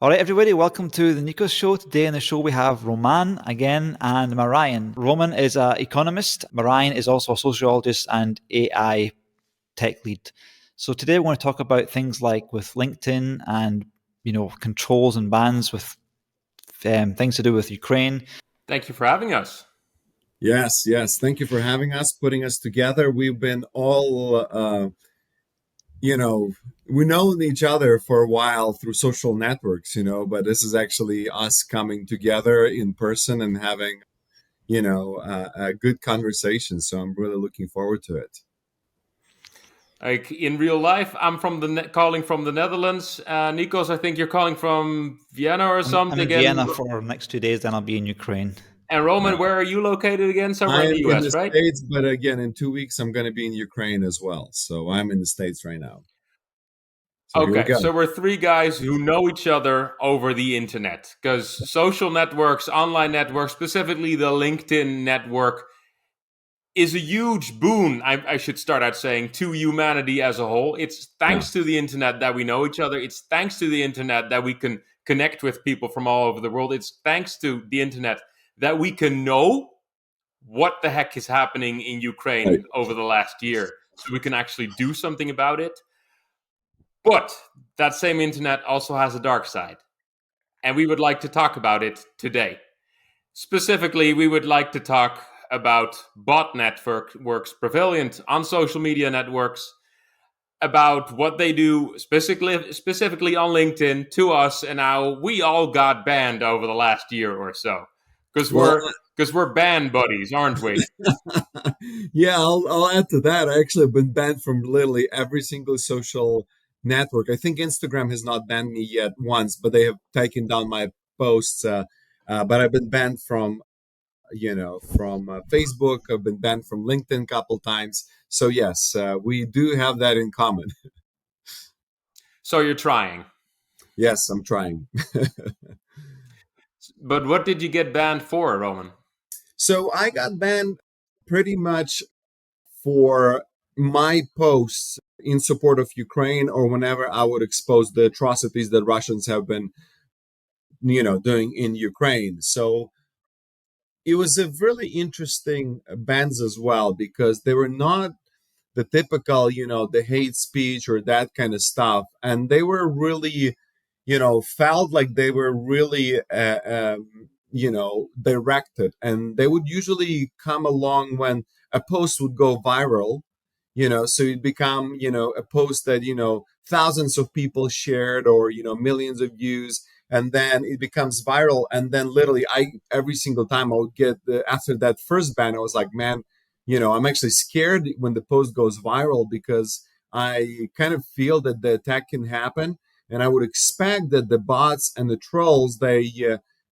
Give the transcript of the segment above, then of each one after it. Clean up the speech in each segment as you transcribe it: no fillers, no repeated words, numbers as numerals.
All right, everybody, welcome to the Nikos show. Today on the show we have Roman again and Marijn. Roman is an economist. Marijn is also a sociologist and AI tech lead. So today we want to talk about things like with LinkedIn and controls and bans with things to do with Ukraine. Thank you for having us. Yes. Thank you for having us, putting us together. We've been all we know each other for a while through social networks, but this is actually us coming together in person and having, a good conversation. So I'm really looking forward to it. Like in real life, I'm calling from the Netherlands. Nikos, I think you're calling from Vienna or something. I'm in Vienna for the next 2 days, then I'll be in Ukraine. And Roman, where are you located again? Somewhere in the US, in the right? States, but again, in 2 weeks, I'm going to be in Ukraine as well. So I'm in the States right now. Okay, so we're three guys who know each other over the internet because social networks, online networks, specifically the LinkedIn network, is a huge boon, I should start out saying, to humanity as a whole. It's thanks to the internet that we know each other. It's thanks to the internet that we can connect with people from all over the world. It's thanks to the internet that we can know what the heck is happening in Ukraine over the last year, so we can actually do something about it. But that same internet also has a dark side, and we would like to talk about it today. Specifically, we would like to talk about bot networks prevalent on social media networks, about what they do specifically on LinkedIn to us, and how we all got banned over the last year or so. Because we're banned buddies, aren't we? Yeah, I'll add to that. I actually have been banned from literally every single social network. I think Instagram has not banned me yet once, but they have taken down my posts. But I've been banned from Facebook. I've been banned from LinkedIn a couple times. So yes, we do have that in common. So you're trying. Yes, I'm trying. But what did you get banned for, Roman? So I got banned pretty much for my posts in support of Ukraine, or whenever I would expose the atrocities that Russians have been, doing in Ukraine. So it was a really interesting bans as well, because they were not the typical, the hate speech or that kind of stuff. And they were really, felt like they were really, directed. And they would usually come along when a post would go viral, so it'd become, a post that, thousands of people shared, or, millions of views. And then it becomes viral. And then literally every single time I would get after that first ban, I was like, man, I'm actually scared when the post goes viral, because I kind of feel that the attack can happen. And I would expect that the bots and the trolls, they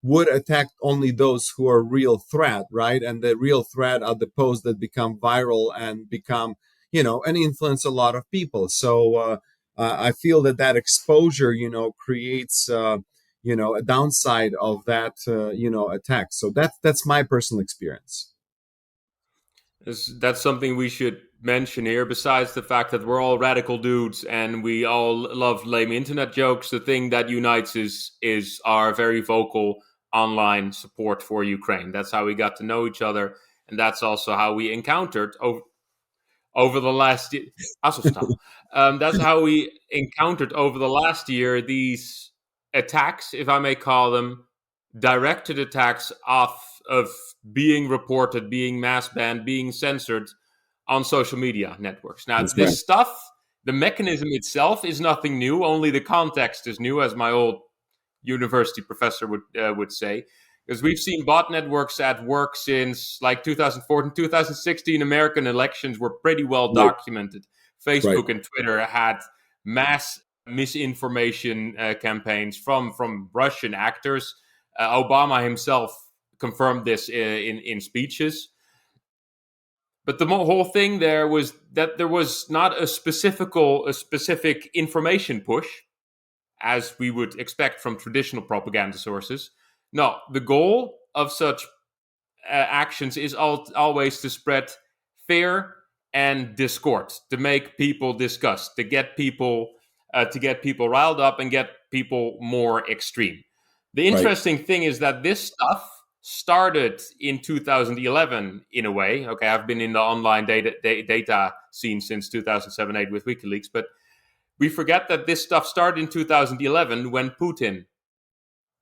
would attack only those who are real threat, right? And the real threat are the posts that become viral and become, and influence a lot of people. So I feel that exposure, creates, a downside of that, attack. So that's my personal experience. That's something we should mention here. Besides the fact that we're all radical dudes and we all love lame internet jokes, the thing that unites is our very vocal online support for Ukraine. That's how we got to know each other, and that's also how we encountered over the last year. That's how we encountered over the last year these attacks, if I may call them, directed attacks of being reported, being mass banned, being censored on social media networks. Now, That's this right. stuff, the mechanism itself is nothing new. Only the context is new, as my old university professor would say. Because we've seen bot networks at work since like 2014, 2016. American elections were pretty well documented. Facebook and Twitter had mass misinformation campaigns from Russian actors. Obama himself confirmed this in speeches. But the whole thing there was that there was not a specific information push, as we would expect from traditional propaganda sources. No, the goal of such actions is always to spread fear and discord, to make people discuss, to get people to get people riled up and get people more extreme. The interesting thing is that this stuff started in 2011 in a way. Okay, I've been in the online data scene since 2007-8 with WikiLeaks, but we forget that this stuff started in 2011 when Putin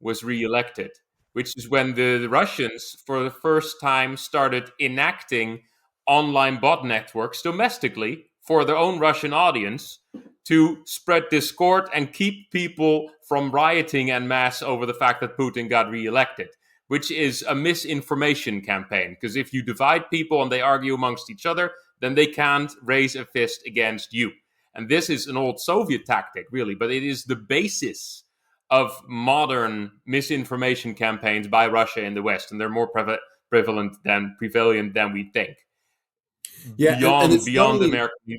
was re-elected, which is when the Russians, for the first time, started enacting online bot networks domestically for their own Russian audience to spread discord and keep people from rioting en masse over the fact that Putin got re-elected, which is a misinformation campaign. Because if you divide people and they argue amongst each other, then they can't raise a fist against you. And this is an old Soviet tactic, really, but it is the basis of modern misinformation campaigns by Russia in the West, and they're more prevalent than we think. Yeah, beyond American.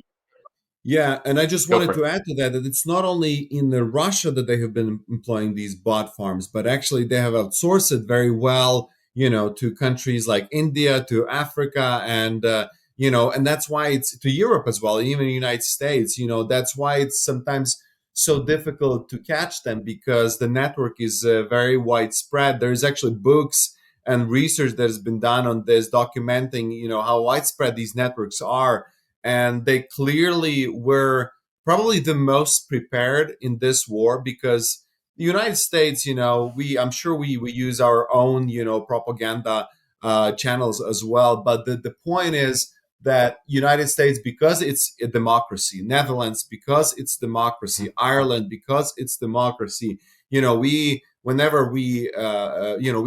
Yeah, and I just wanted to add to that it's not only in Russia that they have been employing these bot farms, but actually they have outsourced it very well, to countries like India, to Africa, and and that's why it's to Europe as well, even the United States. That's why it's sometimes so difficult to catch them, because the network is very widespread. There's actually books and research that has been done on this, documenting how widespread these networks are. And they clearly were probably the most prepared in this war, because the United States, I'm sure we use our own, propaganda channels as well. But the point is that United States, because it's a democracy, Netherlands, because it's democracy, Ireland, because it's democracy, whenever we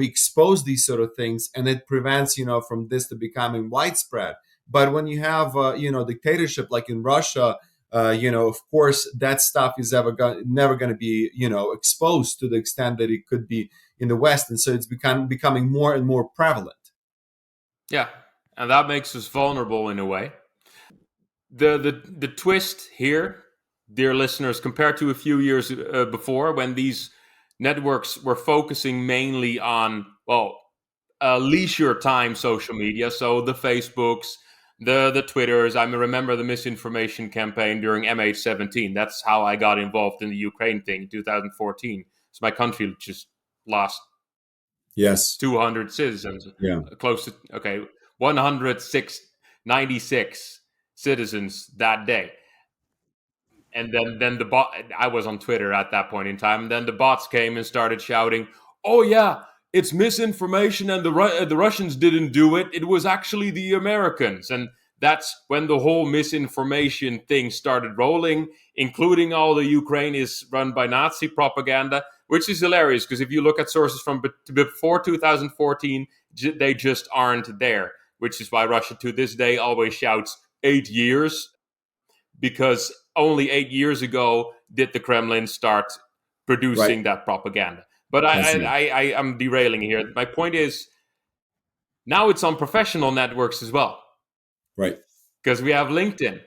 expose these sort of things, and it prevents, from this to becoming widespread. But when you have, dictatorship like in Russia, of course, that stuff is never going to be, exposed to the extent that it could be in the West. And so it's becoming more and more prevalent. Yeah, and that makes us vulnerable in a way. The twist here, dear listeners, compared to a few years before, when these networks were focusing mainly on, leisure time social media, so the Facebooks, the Twitters. I remember the misinformation campaign during MH17. That's how I got involved in the Ukraine thing in 2014. So my country just lost 200 citizens. Yeah. Close to 196 citizens that day. And then the bot. I was on Twitter at that point in time. And then the bots came and started shouting, "Oh yeah, it's misinformation, and the Russians didn't do it. It was actually the Americans." And that's when the whole misinformation thing started rolling, including all the Ukraine is run by Nazi propaganda, which is hilarious, because if you look at sources from before 2014, they just aren't there, which is why Russia to this day always shouts 8 years, because only 8 years ago did the Kremlin start producing that propaganda. But I'm derailing here. My point is, now it's on professional networks as well. Right. Because we have LinkedIn.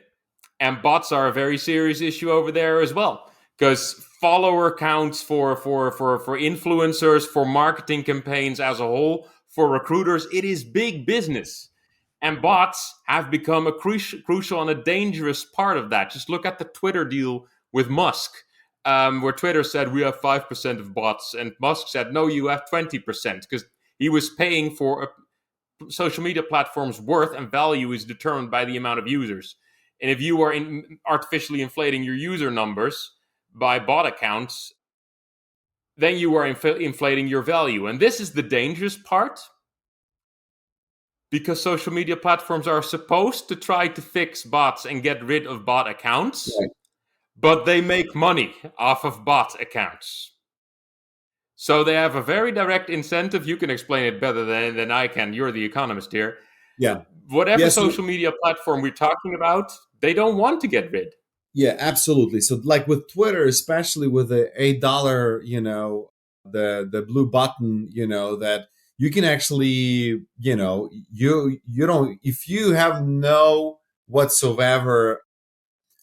And bots are a very serious issue over there as well. Because follower counts for influencers, for marketing campaigns as a whole, for recruiters, it is big business. And bots have become a crucial and a dangerous part of that. Just look at the Twitter deal with Musk. Where Twitter said we have 5% of bots, and Musk said, no, you have 20%, because he was paying for a social media platform's worth and value is determined by the amount of users. And if you are artificially inflating your user numbers by bot accounts, then you are inflating your value. And this is the dangerous part, because social media platforms are supposed to try to fix bots and get rid of bot accounts. Right. But they make money off of bot accounts. So they have a very direct incentive. You can explain it better than I can. You're the economist here. Yeah. Whatever social media platform we're talking about, they don't want to get rid. Yeah, absolutely. So like with Twitter, especially with the $8, the blue button, that you can actually, you don't, if you have no whatsoever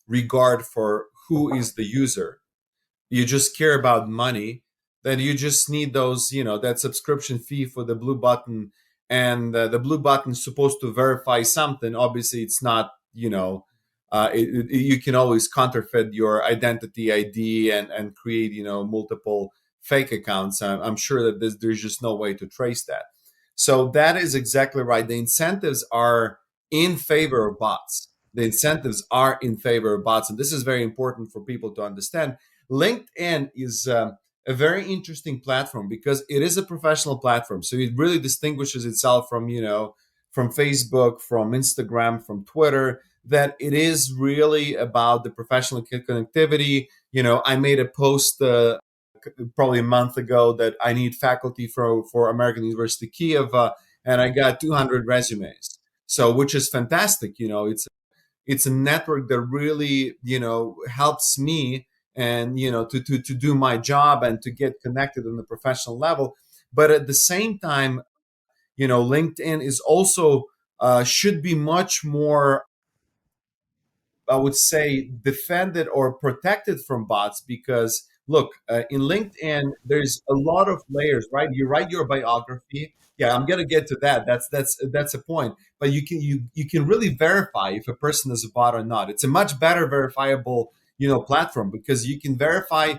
regard for who is the user, you just care about money, then you just need those, that subscription fee for the blue button. And the blue button is supposed to verify something. Obviously, it's not, you can always counterfeit your identity ID and create, multiple fake accounts. I'm sure that there's just no way to trace that. So that is exactly right. The incentives are in favor of bots. The incentives are in favor of bots. And this is very important for people to understand. LinkedIn is a very interesting platform because it is a professional platform. So it really distinguishes itself from, from Facebook, from Instagram, from Twitter, that it is really about the professional connectivity. I made a post probably a month ago that I need faculty for American University Kiev, and I got 200 resumes. So, which is fantastic. It's a network that really, helps me and, to do my job and to get connected on the professional level. But at the same time, LinkedIn is also should be much more, I would say, defended or protected from bots because look, in LinkedIn, there's a lot of layers, right? You write your biography. Yeah, I'm gonna get to that. That's a point. But you can really verify if a person is a bot or not. It's a much better verifiable, platform because you can verify,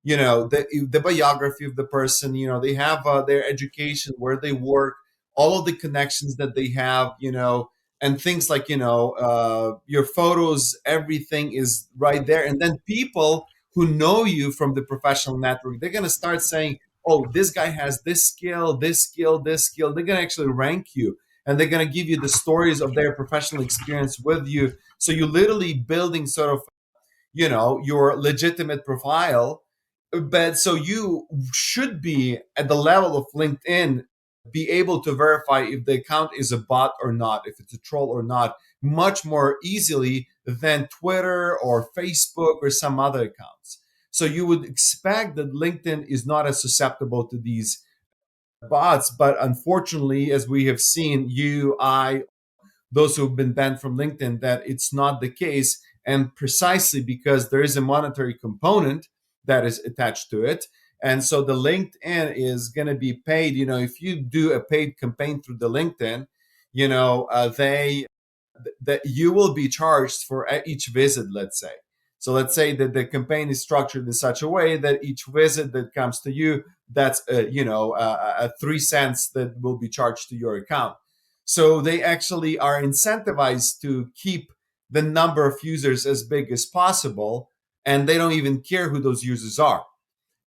the biography of the person. They have their education, where they work, all of the connections that they have. And things like your photos, everything is right there, and then people who know you from the professional network, they're going to start saying, oh, this guy has this skill, this skill, this skill. They're going to actually rank you, and they're going to give you the stories of their professional experience with you. So you're literally building sort of your legitimate profile. But so you should be at the level of LinkedIn, be able to verify if the account is a bot or not, if it's a troll or not, much more easily than Twitter or Facebook or some other accounts. So you would expect that LinkedIn is not as susceptible to these bots. But unfortunately, as we have seen, those who have been banned from LinkedIn, that it's not the case. And precisely because there is a monetary component that is attached to it. And so the LinkedIn is going to be paid. If you do a paid campaign through the LinkedIn, that you will be charged for each visit, let's say. So let's say that the campaign is structured in such a way that each visit that comes to you, that's a 3 cents that will be charged to your account. So they actually are incentivized to keep the number of users as big as possible, and they don't even care who those users are.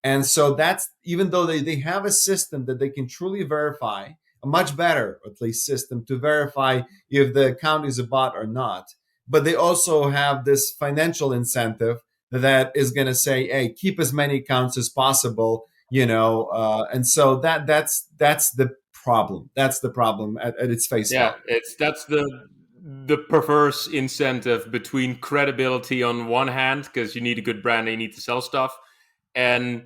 And so that's, even though they have a system that they can truly verify, a much better, at least, system to verify if the account is a bot or not. But they also have this financial incentive that is going to say, hey, keep as many accounts as possible, and so that's the problem. That's the problem at its face value. That's the perverse incentive between credibility on one hand, because you need a good brand and you need to sell stuff, and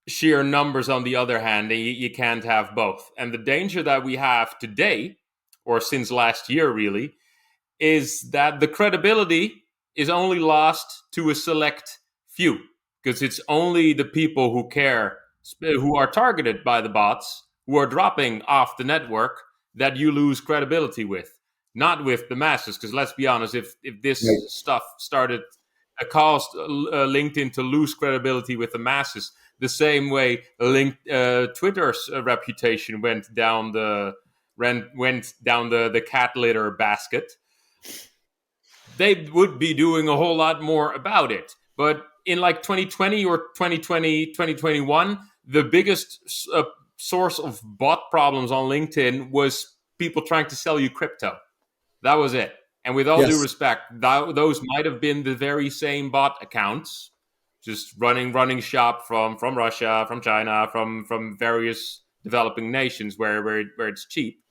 sheer numbers on the other hand, and you can't have both. And the danger that we have today, or since last year really, is that the credibility is only lost to a select few, because it's only the people who care, who are targeted by the bots, who are dropping off the network, that you lose credibility with, not with the masses. Because let's be honest, if this stuff started caused LinkedIn to lose credibility with the masses, the same way Twitter's reputation went down the cat litter basket, they would be doing a whole lot more about it. But in like 2020 or 2021, the biggest source of bot problems on LinkedIn was people trying to sell you crypto. That was it. And with all due respect, those might have been the very same bot accounts, just running shop from Russia, from China, from various developing nations where it's cheap.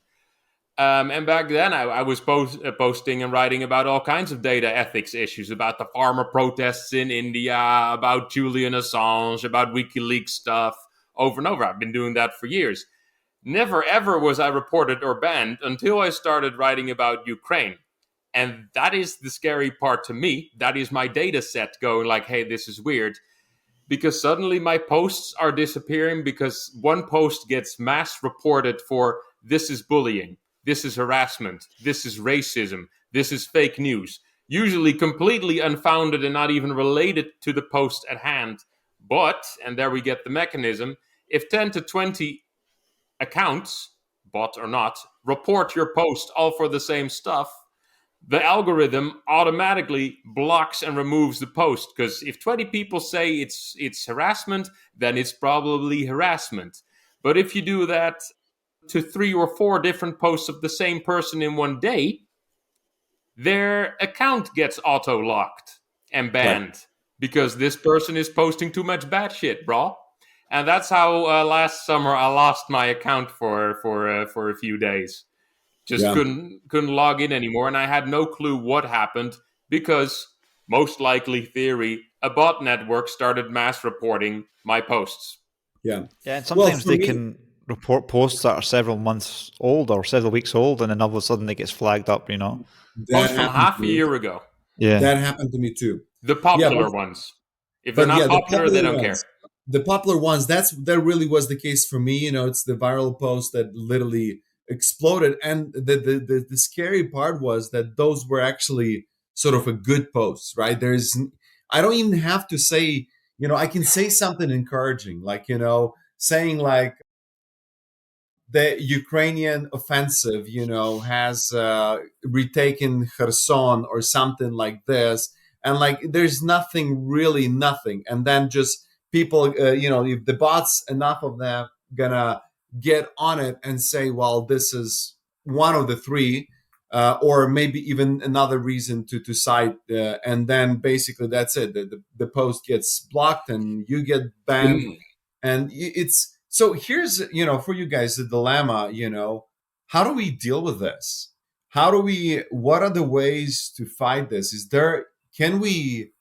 And back then, I was posting and writing about all kinds of data ethics issues, about the farmer protests in India, about Julian Assange, about WikiLeaks stuff, over and over. I've been doing that for years. Never, ever was I reported or banned until I started writing about Ukraine. And that is the scary part to me. That is my data set going like, hey, this is weird. Because suddenly my posts are disappearing because one post gets mass reported for this is bullying, this is harassment, this is racism, this is fake news. usually completely unfounded and not even related to the post at hand. But, and there we get the mechanism, if 10 to 20 accounts, bot or not, report your post all for the same stuff, the algorithm automatically blocks and removes the post. Because if 20 people say it's harassment, then it's probably harassment. But if you do that to 3 or 4 different posts of the same person in one day, their account gets auto-locked and banned because this person is posting too much bad shit, bro. And that's how last summer I lost my account for a few days. Just couldn't log in anymore, and I had no clue what happened because, most likely theory, a bot network started mass reporting my posts. Yeah, and sometimes they can report posts that are several months old or several weeks old, and then all of a sudden it gets flagged up, Post from half a year ago. Yeah. That happened to me too. The popular ones. If they're not popular, they don't care. The popular ones, that really was the case for me. It's the viral post that literally exploded. And the scary part was that those were actually sort of a good posts, right? I don't even have to say, I can say something encouraging, like, saying like, the Ukrainian offensive, has retaken Kherson or something like this. And like, there's nothing. And then just people, if the bots, enough of them gonna get on it and say, well, this is one of the 3, or maybe even another reason to cite. And then basically that's it. The post gets blocked and you get banned. And it's, so here's, for you guys, the dilemma, how do we deal with this? What are the ways to fight this? Can we,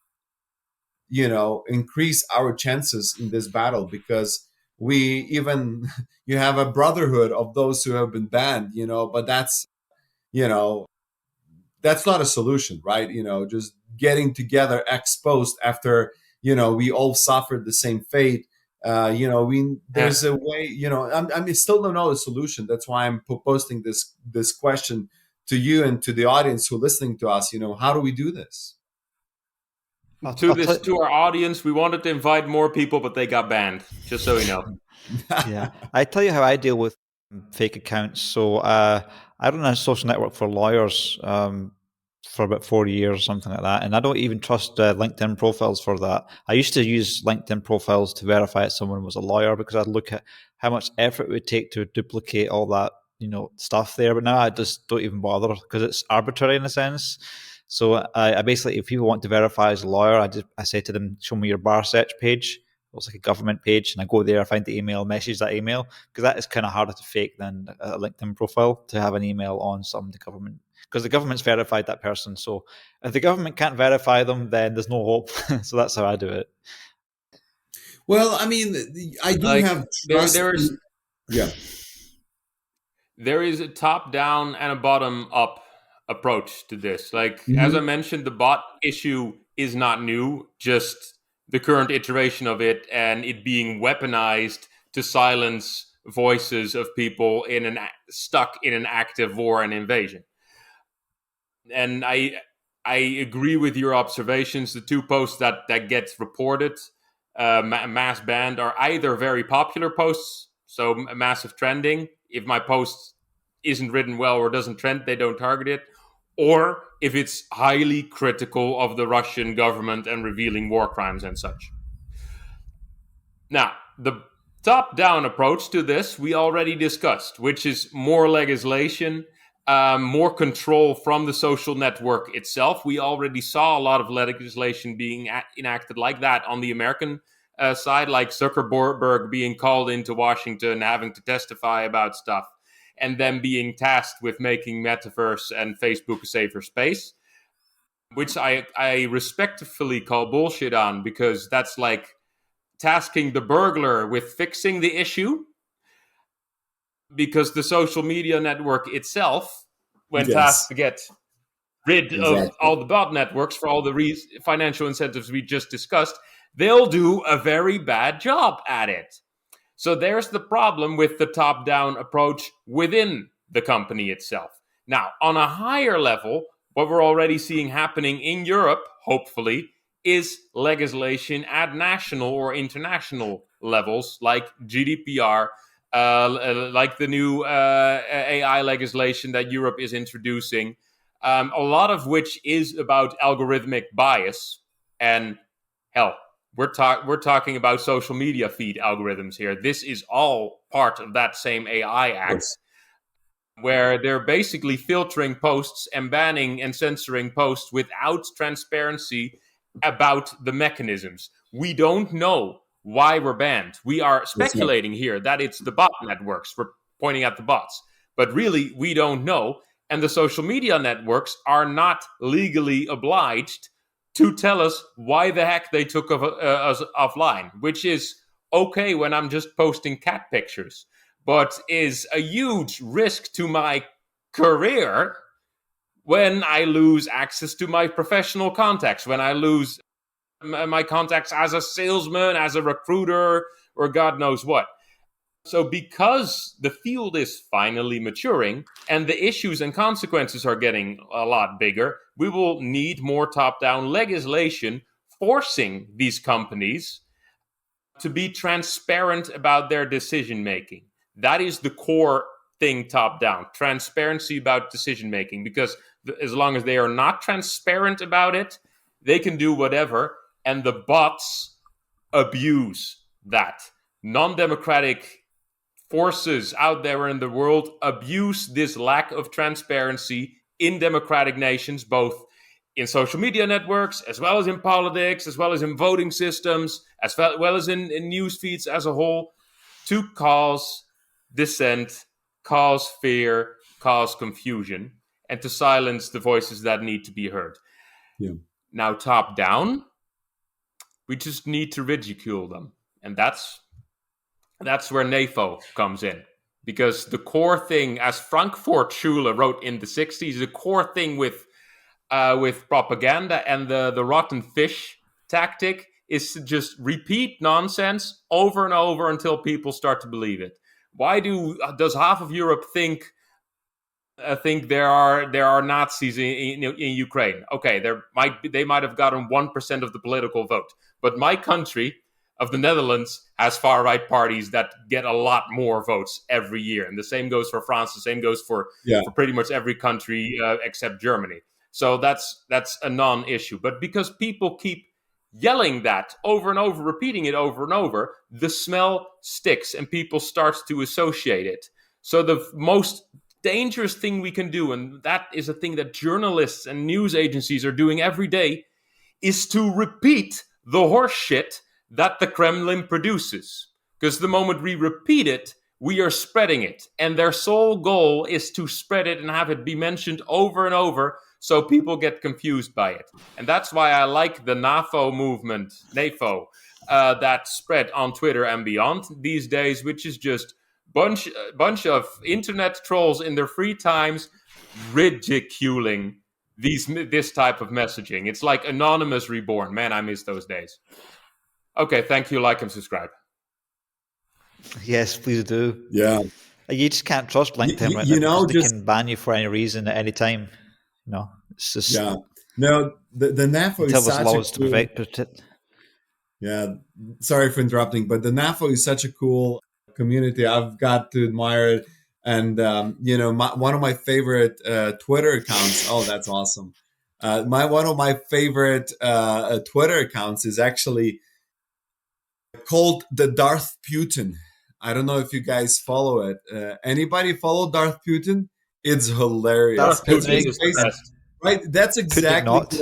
increase our chances in this battle? Because you have a brotherhood of those who have been banned, but that's not a solution, right? Just getting together ex post after, we all suffered the same fate. There's a way, I still don't know the solution. That's why I'm posting this question to you and to the audience who are listening to us. How do we do this? To our audience, we wanted to invite more people, but they got banned, just so you know. Yeah. I tell you how I deal with fake accounts. So I run a social network for lawyers for about 4 years or something like that. And I don't even trust LinkedIn profiles for that. I used to use LinkedIn profiles to verify that someone was a lawyer because I'd look at how much effort it would take to duplicate all that, stuff there. But now I just don't even bother because it's arbitrary in a sense. So I basically, if people want to verify as a lawyer, I say to them, show me your bar search page. It looks like a government page, and I go there, I find the email, message that email, because that is kind of harder to fake than a LinkedIn profile, to have an email on the government, because the government's verified that person. So if the government can't verify them, then there's no hope. So that's how I do it. Well, I mean, I do have trust. There is a top-down and a bottom-up approach to this. As I mentioned, the bot issue is not new, just the current iteration of it and it being weaponized to silence voices of people stuck in an active war and invasion. And I agree with your observations. The 2 posts that gets reported, mass banned, are either very popular posts, so massive trending. If my post isn't written well or doesn't trend, they don't target it. Or if it's highly critical of the Russian government and revealing war crimes and such. Now, the top-down approach to this we already discussed, which is more legislation, more control from the social network itself. We already saw a lot of legislation being enacted like that on the American side, like Zuckerberg being called into Washington, having to testify about stuff, and then being tasked with making Metaverse and Facebook a safer space, which I respectfully call bullshit on, because that's like tasking the burglar with fixing the issue, because the social media network itself, when tasked to get rid of all the bot networks for all the financial incentives we just discussed, they'll do a very bad job at it. So there's the problem with the top-down approach within the company itself. Now, on a higher level, what we're already seeing happening in Europe, hopefully, is legislation at national or international levels, like GDPR, like the new AI legislation that Europe is introducing, a lot of which is about algorithmic bias. And hell, we're talking about social media feed algorithms here. This is all part of that same AI Act, where they're basically filtering posts and banning and censoring posts without transparency about the mechanisms. We don't know why we're banned. We are speculating here that it's the bot networks. We're pointing at the bots. But really, we don't know. And the social media networks are not legally obliged to tell us why the heck they took us offline, which is okay when I'm just posting cat pictures, but is a huge risk to my career when I lose access to my professional contacts, when I lose my contacts as a salesman, as a recruiter, or God knows what. So because the field is finally maturing and the issues and consequences are getting a lot bigger, we will need more top-down legislation forcing these companies to be transparent about their decision-making. That is the core thing top-down, transparency about decision-making, because as long as they are not transparent about it, they can do whatever, and the bots abuse that. Non-democratic forces out there in the world abuse this lack of transparency in democratic nations, both in social media networks, as well as in politics, as well as in voting systems, as well as in news feeds as a whole, to cause dissent, cause fear, cause confusion, and to silence the voices that need to be heard. Yeah. Now, top down, we just need to ridicule them. And that's where NAFO comes in. Because the core thing, as Frankfurt Schule wrote in the 60s, the core thing with propaganda and the rotten fish tactic is to just repeat nonsense over and over until people start to believe it. Why does half of Europe think there are Nazis in Ukraine? Okay, they might have gotten 1% of the political vote, but my country of the Netherlands has far-right parties that get a lot more votes every year, and the same goes for France. The same goes for pretty much every country except Germany. So that's a non-issue. But because people keep yelling that over and over, repeating it over and over, the smell sticks and people start to associate it. So the most dangerous thing we can do, and that is a thing that journalists and news agencies are doing every day, is to repeat the horse shit that the Kremlin produces. Because the moment we repeat it, we are spreading it. And their sole goal is to spread it and have it be mentioned over and over so people get confused by it. And that's why I like the NAFO movement, NAFO, that spread on Twitter and beyond these days, which is just bunch of internet trolls in their free times ridiculing this type of messaging. It's like Anonymous reborn. Man, I miss those days. Okay, thank you. Like and subscribe. Yes, please do. Yeah. You just can't trust LinkedIn right now because they can ban you for any reason at any time. No, it's just No, the NAFO is such laws to protect it. Yeah, sorry for interrupting, but the NAFO is such a cool community. I've got to admire it, and one of my favorite Twitter accounts. Oh, that's awesome! One of my favorite Twitter accounts is actually called the Darth Putin. I don't know if you guys follow it. Anybody follow Darth Putin? It's hilarious. Darth Putin is the best. Right? That's exactly.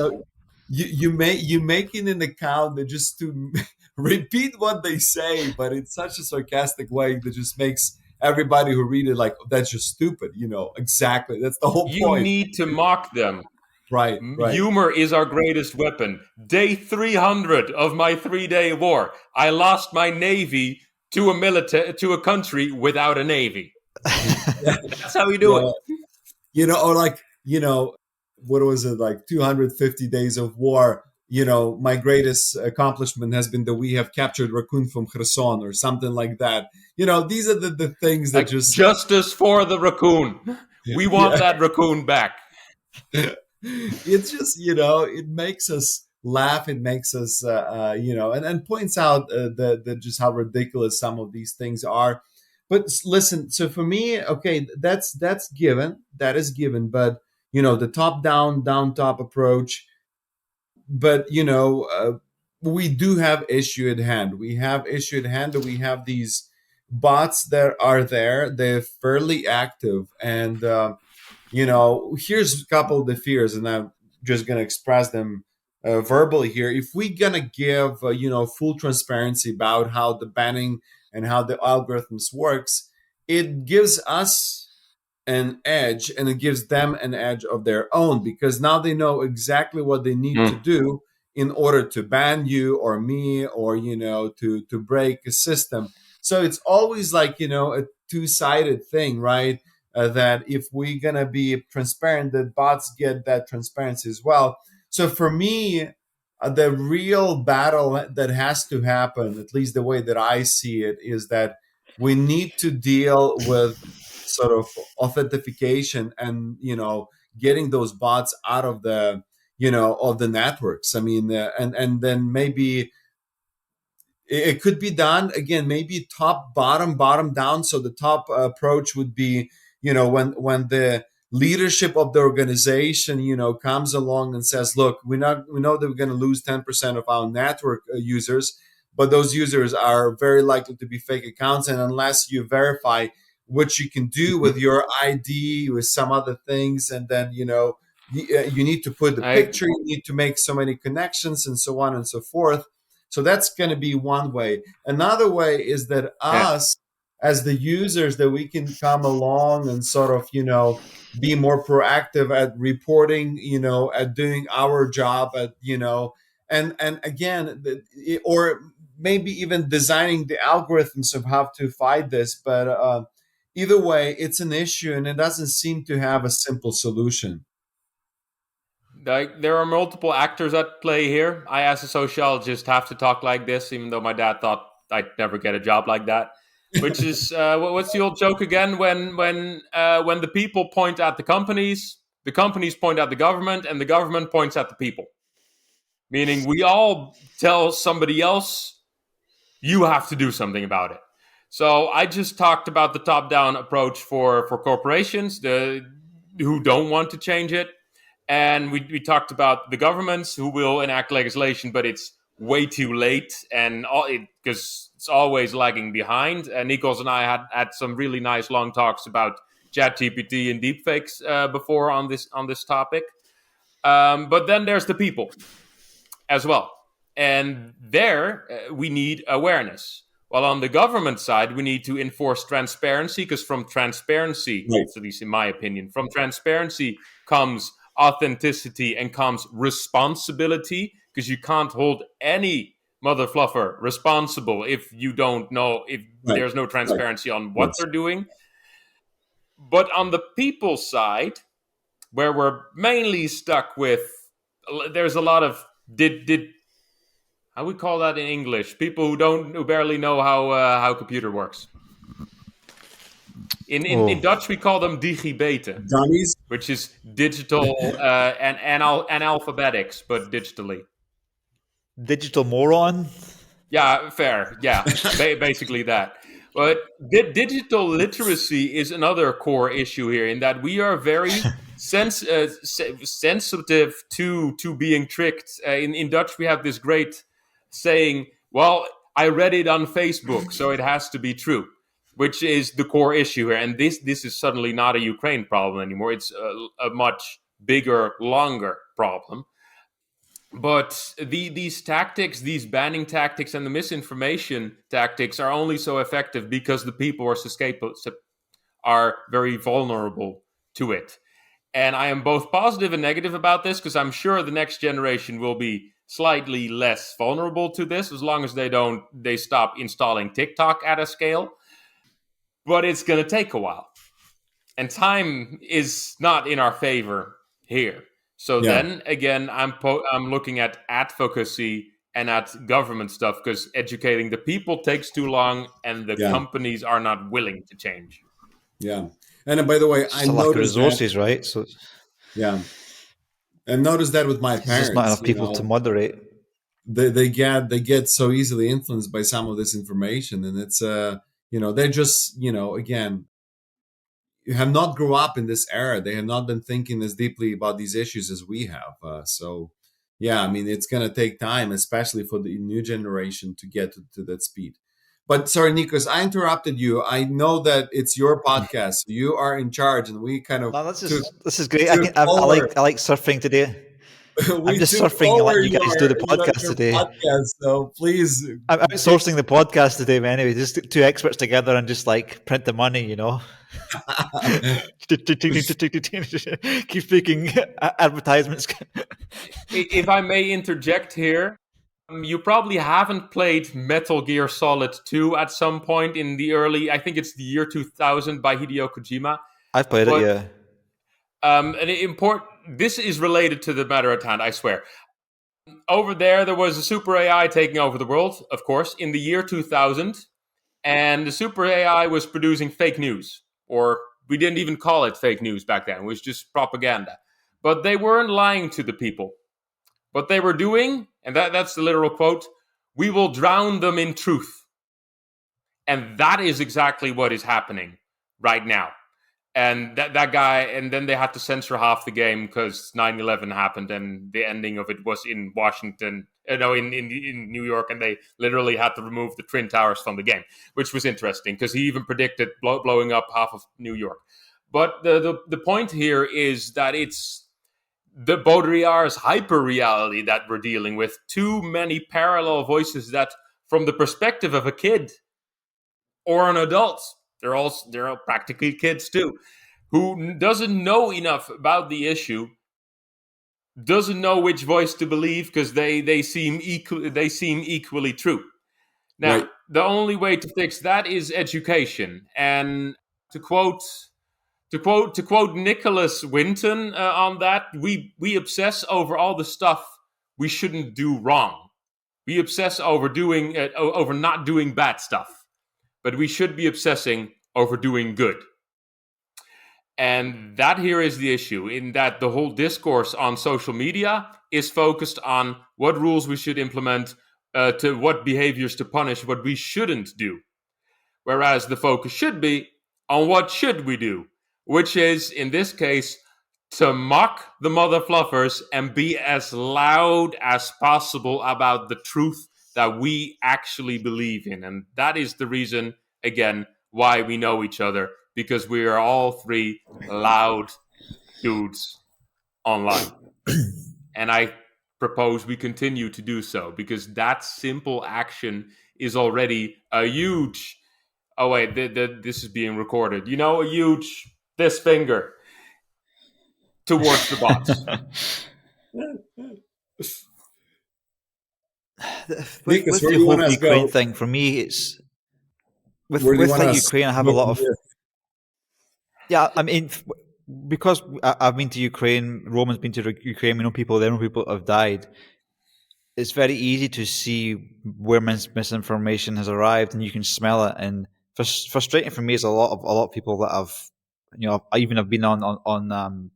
You make an account that just to repeat what they say, but in such a sarcastic way that just makes everybody who read it like, that's just stupid. Exactly. That's the whole point. You need to mock them. Right. Humor is our greatest weapon. Day 300 of my 3-day war. I lost my navy to a country without a navy. That's how we do it. What was it, like 250 days of war? My greatest accomplishment has been that we have captured raccoon from Kherson or something like that. These are the things that just... Justice for the raccoon. We want that raccoon back. it's just, it makes us laugh. It makes us, and points out the just how ridiculous some of these things are. But listen, so for me, okay, that's given. That is given. But the top down, down top approach. But we do have issue at hand. We have issue at hand that we have these bots that are there. They're fairly active, and here's a couple of the fears, and I'm just going to express them verbally here. If we're going to give full transparency about how the banning and how the algorithms works, it gives us an edge, and it gives them an edge of their own, because now they know exactly what they need to do in order to ban you or me, or to break a system. So it's always like a two-sided thing, right? That if we're gonna be transparent, that bots get that transparency as well. So for me, the real battle that has to happen, at least the way that I see it, is that we need to deal with sort of authentication and getting those bots out of the of the networks. I mean, and then maybe it could be done again, maybe top bottom down. So the top approach would be when the leadership of the organization comes along and says, look, we know that we're going to lose 10% of our network users, but those users are very likely to be fake accounts, and unless you verify what you can do with your ID, with some other things, and then you need to put the picture, you need to make so many connections, and so on and so forth. So that's going to be one way. Another way is that us as the users, that we can come along and sort of be more proactive at reporting, at doing our job, at and again, or maybe even designing the algorithms of how to fight this. But either way, it's an issue, and it doesn't seem to have a simple solution. There are multiple actors at play here. I, as a sociologist, have to talk like this, even though my dad thought I'd never get a job like that. Which is what's the old joke again? When the people point at the companies point at the government, and the government points at the people. Meaning, we all tell somebody else, you have to do something about it. So I just talked about the top-down approach for corporations, who don't want to change it. And we talked about the governments who will enact legislation, but it's way too late, and because it's always lagging behind. Nikos and I had some really nice long talks about ChatGPT and deepfakes before on this topic. But then there's the people as well, and there we need awareness. While on the government side, we need to enforce transparency, because from transparency, at least in my opinion, from transparency comes authenticity and comes responsibility, because you can't hold any mother fluffer responsible if you don't know, if there's no transparency on what they're doing. But on the people side, where we're mainly stuck with, there's a lot of how we call that in English? People who barely know how computer works. In Dutch, we call them digibeten, dummies, which is digital and analphabetics, but digitally. Digital moron. Yeah, fair. Yeah, basically that. But digital literacy is another core issue here, in that we are very sensitive to being tricked. In Dutch, we have this great saying, well, I read it on Facebook, so it has to be true, which is the core issue here. And this is suddenly not a Ukraine problem anymore. It's a much bigger, longer problem. But these tactics, these banning tactics and the misinformation tactics are only so effective because the people are very vulnerable to it. And I am both positive and negative about this, because I'm sure the next generation will be slightly less vulnerable to this, as long as they stop installing TikTok at a scale. But it's going to take a while. And time is not in our favor here. So then again, I'm looking at advocacy and at government stuff, because educating the people takes too long, and the companies are not willing to change. Yeah, and by the way, I noticed resources, right? So And notice that with my parents, there's not enough people to moderate. They get so easily influenced by some of this information, and it's they're just again, you have not grown up in this era. They have not been thinking as deeply about these issues as we have. So yeah, I mean, it's going to take time, especially for the new generation to get to that speed. But sorry, Nikos, I interrupted you. I know that it's your podcast. You are in charge, and we kind of no, this is great. I like surfing today. I'm just surfing and letting you guys do the podcast today. Podcast, so please, I'm outsourcing the podcast today. Anyway, just two experts together and just like print the money, you know. Keep speaking advertisements. If I may interject here, you probably haven't played Metal Gear Solid 2 at some point in the early, I think it's the year 2000 by Hideo Kojima. I've played it, yeah. This is related to the matter at hand, I swear. Over there was a super AI taking over the world, of course, in the year 2000. And the super AI was producing fake news. Or we didn't even call it fake news back then. It was just propaganda. But they weren't lying to the people. What they were doing, and that's the literal quote, "We will drown them in truth." And that is exactly what is happening right now. And that guy, and then they had to censor half the game because 9/11 happened, and the ending of it was in Washington, in New York, and they literally had to remove the Twin Towers from the game, which was interesting because he even predicted blowing up half of New York. But the point here is that it's the Baudrillard's hyper-reality that we're dealing with. Too many parallel voices that, from the perspective of a kid or an adult, they're all practically kids too, who doesn't know enough about the issue, doesn't know which voice to believe because they seem equally true. Now, right. The only way to fix that is education. And to quote Nicholas Winton on that, we obsess over all the stuff we shouldn't do wrong. We obsess over not doing bad stuff. But we should be obsessing over doing good. And that here is the issue, in that the whole discourse on social media is focused on what rules we should implement, to what behaviors to punish, what we shouldn't do. Whereas the focus should be on what should we do, which is, in this case, to mock the mother fluffers and be as loud as possible about the truth that we actually believe in. And that is the reason, again, why we know each other, because we are all three loud dudes online. And I propose we continue to do so, because that simple action is already a huge... Oh, wait, this is being recorded. A huge this finger towards the bots. with the whole Ukraine thing, for me, it's with Ukraine. I have a lot of I mean, because I've been to Ukraine, Roman's been to Ukraine. We know people there, people have died. It's very easy to see where misinformation has arrived, and you can smell it. And frustrating for me is a lot of people that I even have been on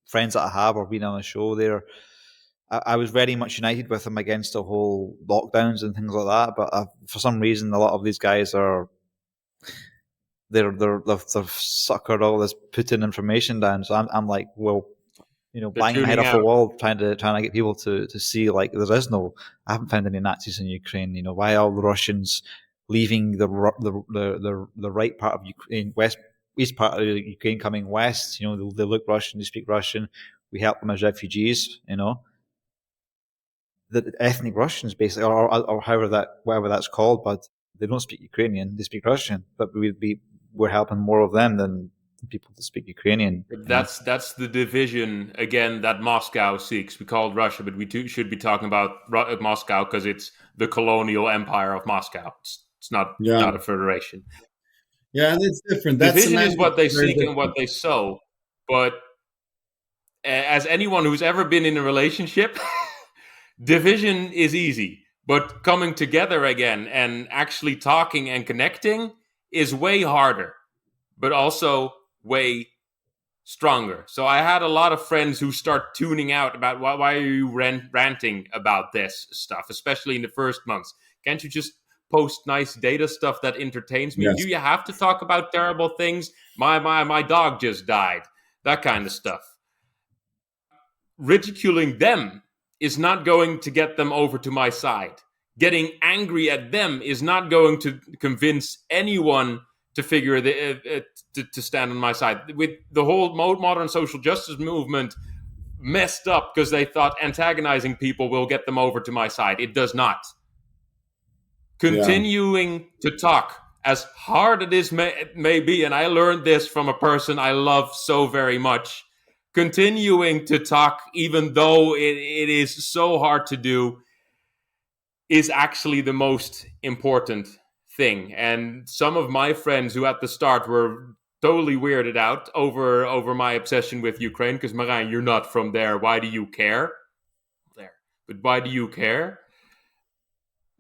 friends that I have or been on a show there. I was very much united with them against the whole lockdowns and things like that, but for some reason, a lot of these guys they've suckered all this Putin information down. So I'm like, well, banging my head off the wall, trying to get people to see, like, I haven't found any Nazis in Ukraine. Why are all the Russians leaving the right part of Ukraine, east part of Ukraine, coming west? They look Russian, they speak Russian. We help them as refugees. The ethnic Russians, basically, or whatever that's called, but they don't speak Ukrainian; they speak Russian. But we're helping more of them than people that speak Ukrainian. That's the division again that Moscow seeks. We call it Russia, but we should be talking about Moscow because it's the colonial empire of Moscow. It's not a federation. Yeah, and it's different. Division is what they seek and what they sow. But as anyone who's ever been in a relationship, division is easy. But coming together again and actually talking and connecting is way harder, but also way stronger. So I had a lot of friends who start tuning out about why are you ranting about this stuff, especially in the first months. Can't you just post nice data stuff that entertains me? Yes. Do you have to talk about terrible things? My dog just died. That kind of stuff. Ridiculing them is not going to get them over to my side. Getting angry at them is not going to convince anyone to figure to stand on my side. With the whole modern social justice movement messed up because they thought antagonizing people will get them over to my side. It does not. Continuing to talk, as hard it is may be, and I learned this from a person I love so very much, continuing to talk, even though it is so hard to do, is actually the most important thing. And some of my friends who at the start were totally weirded out over my obsession with Ukraine, because Marijn, you're not from there. Why do you care? But why do you care?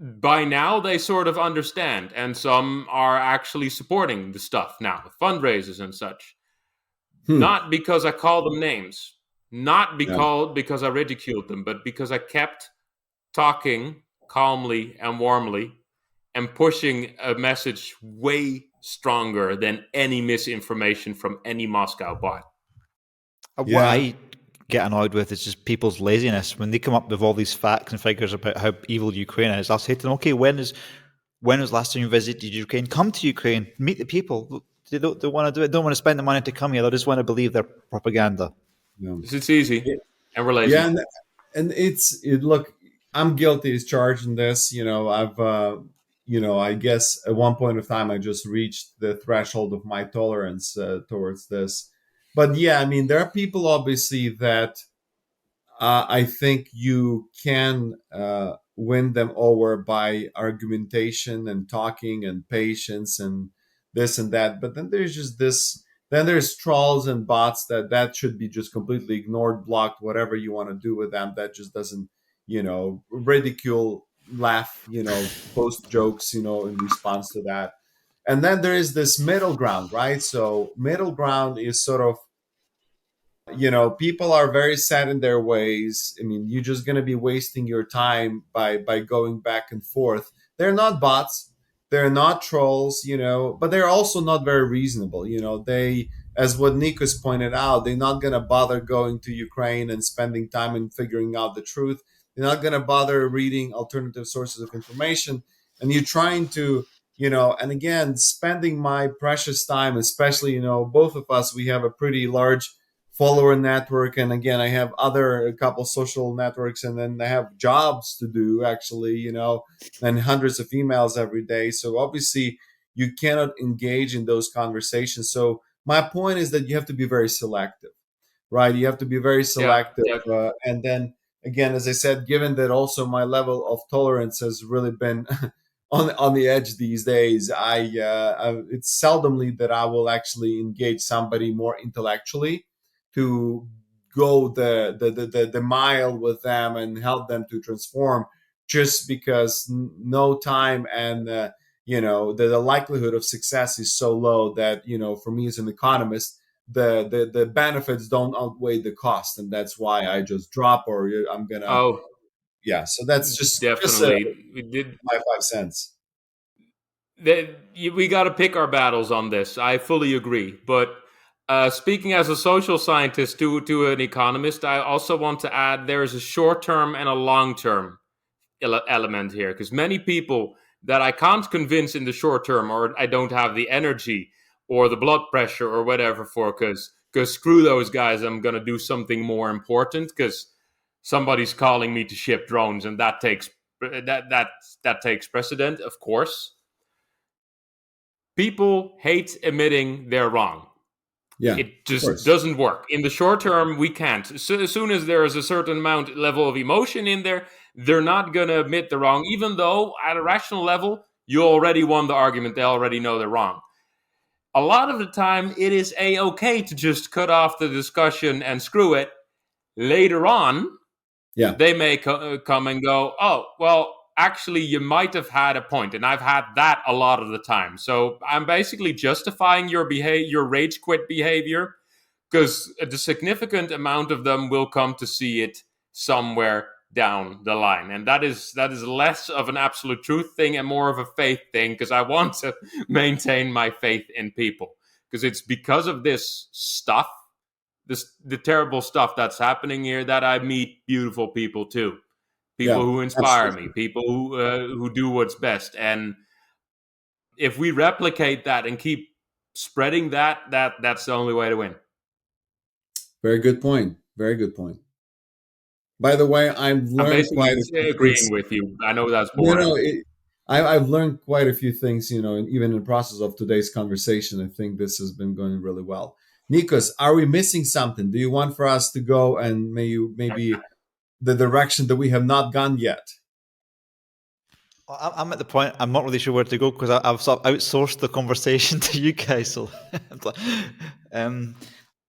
By now, they sort of understand. And some are actually supporting the stuff now with fundraisers and such. Not because I called them names, not because I ridiculed them, but because I kept talking calmly and warmly and pushing a message way stronger than any misinformation from any Moscow bot. What I get annoyed with is just people's laziness. When they come up with all these facts and figures about how evil Ukraine is, I'll say to them, okay, when was the last time you visited Ukraine? Come to Ukraine, meet the people. They don't want to do it. They don't want to spend the money to come here. They just want to believe their propaganda. It's easy, and we're lazy. Yeah, and look, I'm guilty as charged in this. I've I guess at one point of time I just reached the threshold of my tolerance towards this. But yeah, I mean, there are people obviously that I think you can win them over by argumentation and talking and patience and this and that. But then there's just this. Then there's trolls and bots that should be just completely ignored, blocked, whatever you want to do with them. That just doesn't, ridicule, laugh, post jokes, in response to that. And then there is this middle ground, right? So middle ground is sort of, people are very set in their ways. I mean, you're just going to be wasting your time by going back and forth. They're not bots. They're not trolls, but they're also not very reasonable. They, as what Nikos pointed out, they're not going to bother going to Ukraine and spending time and figuring out the truth. They're not going to bother reading alternative sources of information. And you're trying to, and again, spending my precious time, especially, both of us, we have a pretty large follower network. And again, I have a couple social networks, and then I have jobs to do actually, and hundreds of emails every day. So obviously you cannot engage in those conversations. So my point is that you have to be very selective, right? You have to be very selective. And then again, as I said, given that also my level of tolerance has really been on the edge these days, it's seldomly that I will actually engage somebody more intellectually to go the mile with them and help them to transform, just because no time and the likelihood of success is so low that for me as an economist, the benefits don't outweigh the cost, and that's why I just drop, or I'm gonna so that's just definitely my 5 cents. We got to pick our battles on this. I fully agree, but speaking as a social scientist to an economist, I also want to add there is a short-term and a long-term element here, because many people that I can't convince in the short term, or I don't have the energy or the blood pressure or whatever for, because screw those guys, I'm going to do something more important because somebody's calling me to ship drones, and that takes precedent, of course. People hate admitting they're wrong. Yeah, it just doesn't work. In the short term, we can't. So as soon as there is a certain level of emotion in there, they're not going to admit they're wrong, even though at a rational level, you already won the argument. They already know they're wrong. A lot of the time, it is A-okay to just cut off the discussion and screw it. Later on, they may come and go, oh, well, actually, you might have had a point, and I've had that a lot of the time. So I'm basically justifying your rage quit behavior because the significant amount of them will come to see it somewhere down the line. And that is less of an absolute truth thing and more of a faith thing, because I want to maintain my faith in people. Because it's because of this stuff, the terrible stuff that's happening here, that I meet beautiful people too. People who inspire me, people who do what's best. And if we replicate that and keep spreading that's the only way to win. Very good point. Very good point. By the way, I've learned quite a few agreeing things. With you. I know that's boring. I've learned quite a few things, and even in the process of today's conversation, I think this has been going really well. Nikos, are we missing something? Do you want for us to go and maybe the direction that we have not gone yet? I'm at the point, I'm not really sure where to go, because I've sort of outsourced the conversation to you guys. So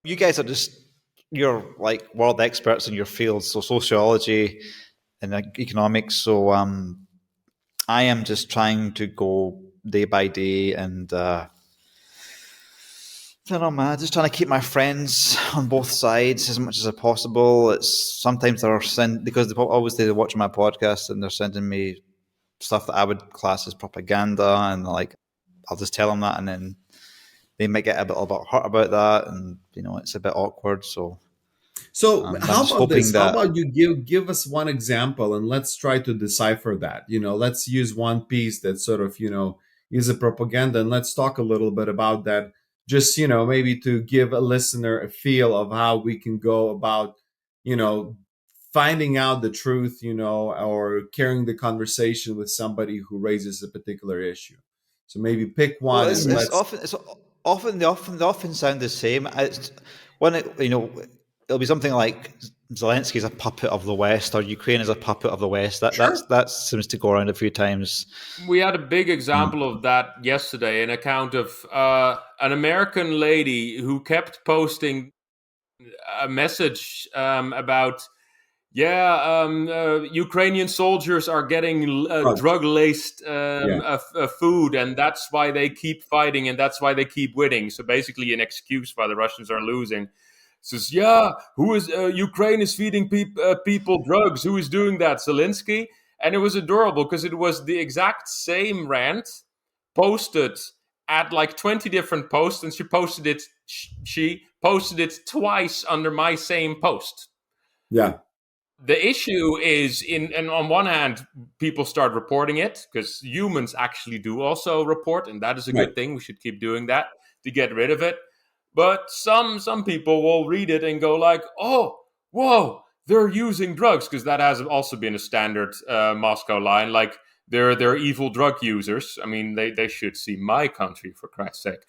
you guys are you're like world experts in your field, so sociology and economics. So I am just trying to go day by day, and I don't know, man, just trying to keep my friends on both sides as much as possible. It's sometimes because they watch my podcast and they're sending me stuff that I would class as propaganda, and I'll just tell them that, and then they might get a bit hurt about that, and it's a bit awkward. So how about this? How about you give us one example, and let's try to decipher that. Let's use one piece that sort of is a propaganda, and let's talk a little bit about that. Just maybe to give a listener a feel of how we can go about finding out the truth, or carrying the conversation with somebody who raises a particular issue. So maybe pick one. Well, they often sound the same. It'll be something like Zelenskyy is a puppet of the West, or Ukraine is a puppet of the West. That seems to go around a few times. We had a big example of that yesterday, an account of an American lady who kept posting a message about, Ukrainian soldiers are getting drug-laced food, and that's why they keep fighting, and that's why they keep winning. So basically an excuse why the Russians are losing. Says, Ukraine is feeding people drugs. Who is doing that? Zelenskyy? And it was adorable because it was the exact same rant posted at like 20 different posts, and she posted it twice under my same post. Yeah. The issue is, and on one hand, people start reporting it, because humans actually do also report, and that is a good thing. We should keep doing that to get rid of it. But some people will read it and go like, oh, whoa, they're using drugs, because that has also been a standard Moscow line. Like, they're evil drug users. I mean, they should see my country, for Christ's sake.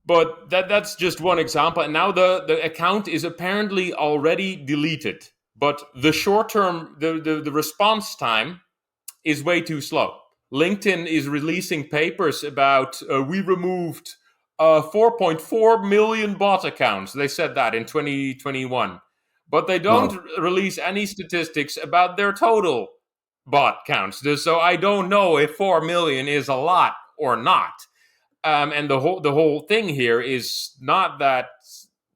But that's just one example. And now the account is apparently already deleted. But the short term, the response time is way too slow. LinkedIn is releasing papers about we removed 4.4 million bot accounts. They said that in 2021. But they don't release any statistics about their total bot counts. So I don't know if 4 million is a lot or not. And the whole thing here is not that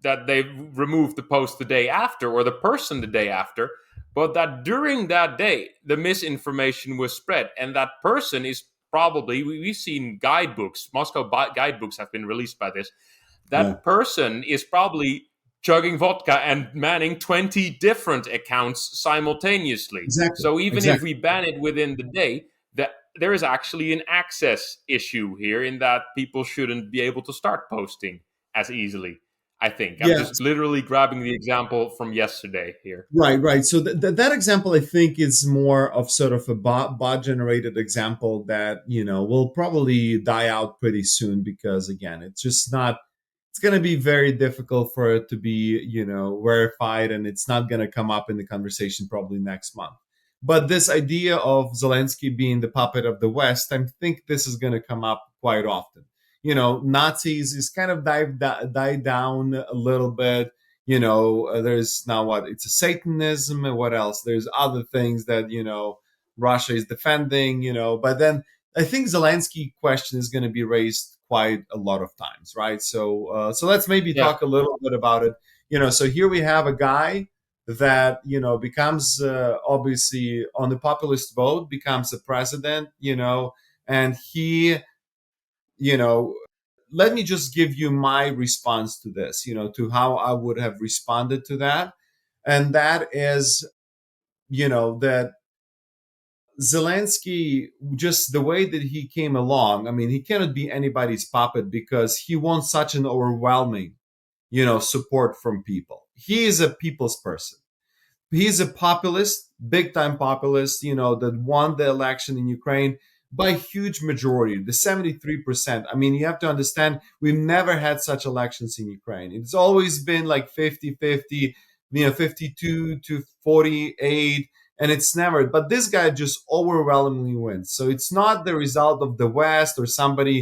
they removed the post the day after or the person the day after, but that during that day, the misinformation was spread. And that person is probably, we've seen guidebooks, Moscow guidebooks have been released by this. That person is probably chugging vodka and manning 20 different accounts simultaneously. Exactly. So even if we ban it within the day, there is actually an access issue here, in that people shouldn't be able to start posting as easily. I think I'm just literally grabbing the example from yesterday here. Right. So that example, I think, is more of sort of a bot generated example that, will probably die out pretty soon, because again, it's just not, it's going to be very difficult for it to be, verified, and it's not going to come up in the conversation probably next month. But this idea of Zelenskyy being the puppet of the West, I think this is going to come up quite often. Nazis is kind of died down a little bit. There's now it's a Satanism, and what else? There's other things that, Russia is defending, but then I think Zelenskyy question is going to be raised quite a lot of times, right? So let's maybe talk a little bit about it. So here we have a guy that becomes obviously on the populist vote, becomes a president, and he, let me just give you my response to this, to how I would have responded to that. And that is, that Zelenskyy, just the way that he came along, I mean, he cannot be anybody's puppet because he wants such an overwhelming, support from people. He is a people's person. He's a populist, big time populist, that won the election in Ukraine by a huge majority, the 73%. I mean, you have to understand, we've never had such elections in Ukraine. It's always been like 50-50, 52 to 48, and it's never, but this guy just overwhelmingly wins. So it's not the result of the West or somebody,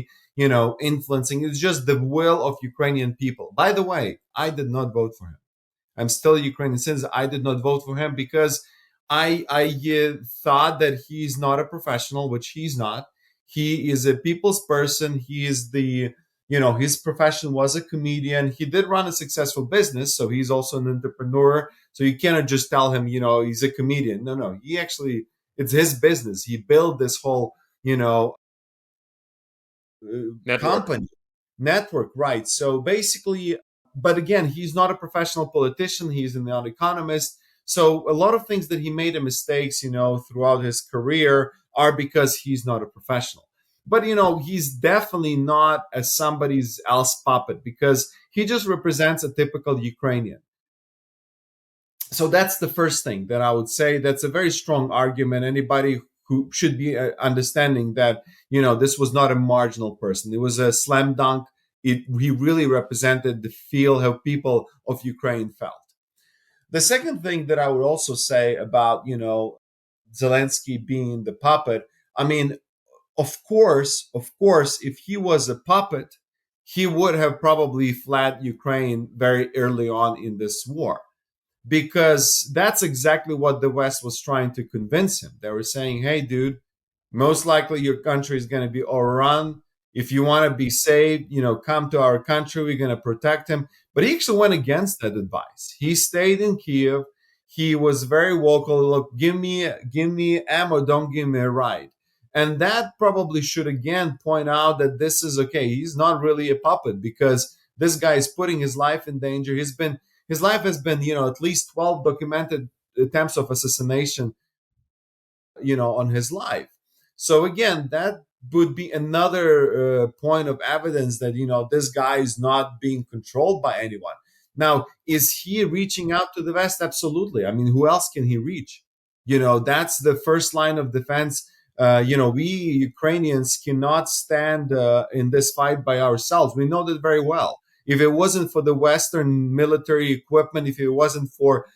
influencing. It's just the will of Ukrainian people. By the way, I did not vote for him. I'm still a Ukrainian citizen. I did not vote for him because I thought that he's not a professional, which he's not. He is a people's person. He is his profession was a comedian. He did run a successful business, so he's also an entrepreneur. So you cannot just tell him, he's a comedian. No, he actually, it's his business. He built this whole, network, right? So basically, but again, he's not a professional politician. He's not an economist. So a lot of things that he made mistakes, throughout his career are because he's not a professional. But, he's definitely not a somebody else puppet because he just represents a typical Ukrainian. So that's the first thing that I would say. That's a very strong argument. Anybody who should be understanding that, this was not a marginal person. It was a slam dunk. He really represented the feel how people of Ukraine felt. The second thing that I would also say about, Zelenskyy being the puppet, I mean, of course, if he was a puppet, he would have probably fled Ukraine very early on in this war, because that's exactly what the West was trying to convince him. They were saying, hey, dude, most likely your country is going to be overrun. If you want to be saved, come to our country. We're going to protect him. But he actually went against that advice. He stayed in Kiev. He was very vocal. Look, give me ammo. Don't give me a ride. And that probably should again point out that this is okay. He's not really a puppet because this guy is putting his life in danger. His life has been, at least 12 documented attempts of assassination, on his life. So again, that would be another point of evidence that, this guy is not being controlled by anyone. Now, is he reaching out to the West? Absolutely. I mean, who else can he reach? That's the first line of defense. We Ukrainians cannot stand in this fight by ourselves. We know that very well. If it wasn't for the Western military equipment, if it wasn't for,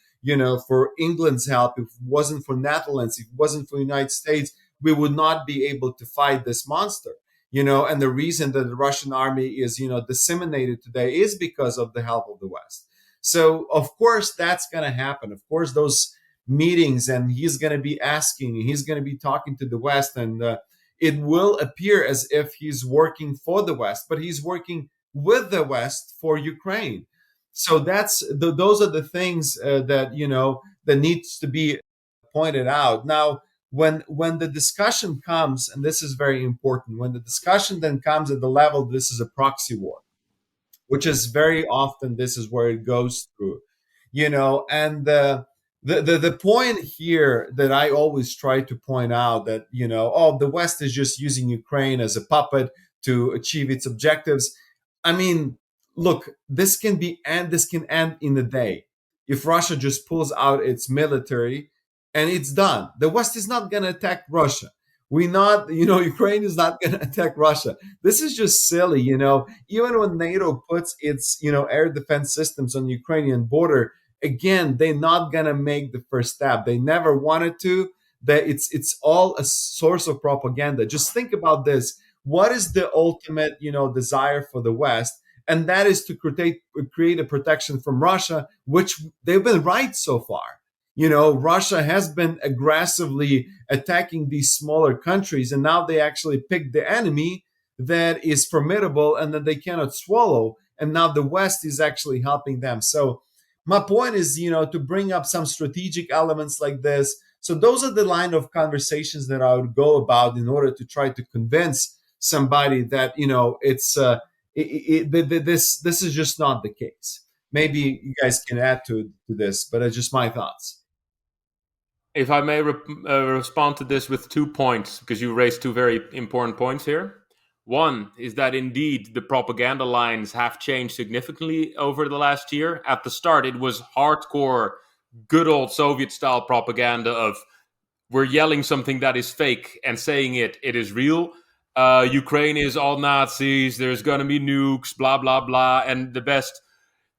for England's help, if it wasn't for Netherlands, if it wasn't for the United States, we would not be able to fight this monster. And the reason that the Russian army is, disseminated today is because of the help of the West. So, of course, that's going to happen. Of course, those meetings, and he's going to be asking, he's going to be talking to the West, and it will appear as if he's working for the West, but he's working with the West for Ukraine. So those are the things that that needs to be pointed out. Now, when the discussion comes, and this is very important, when the discussion then comes at the level, this is a proxy war, which is very often this is where it goes through, and the point here that I always try to point out that the West is just using Ukraine as a puppet to achieve its objectives. I mean, look, this can end in a day if Russia just pulls out its military and it's done. The West is not going to attack Russia. Ukraine is not going to attack Russia. This is just silly, Even when NATO puts its, air defense systems on the Ukrainian border, again, they're not going to make the first step. They never wanted to. That it's all a source of propaganda. Just think about this. What is the ultimate, desire for the West? And that is to create a protection from Russia, which they've been right so far. Russia has been aggressively attacking these smaller countries, and now they actually picked the enemy that is formidable and that they cannot swallow. And now the West is actually helping them. So my point is, to bring up some strategic elements like this. So those are the line of conversations that I would go about in order to try to convince somebody that, it's this is just not the case. Maybe you guys can add to this, but it's just my thoughts. If I may respond to this with 2 points, because you raised 2 very important points here. One is that indeed the propaganda lines have changed significantly over the last year. At the start, it was hardcore, good old Soviet-style propaganda of we're yelling something that is fake and saying it is real. Ukraine is all Nazis, there's going to be nukes, blah, blah, blah. And the best,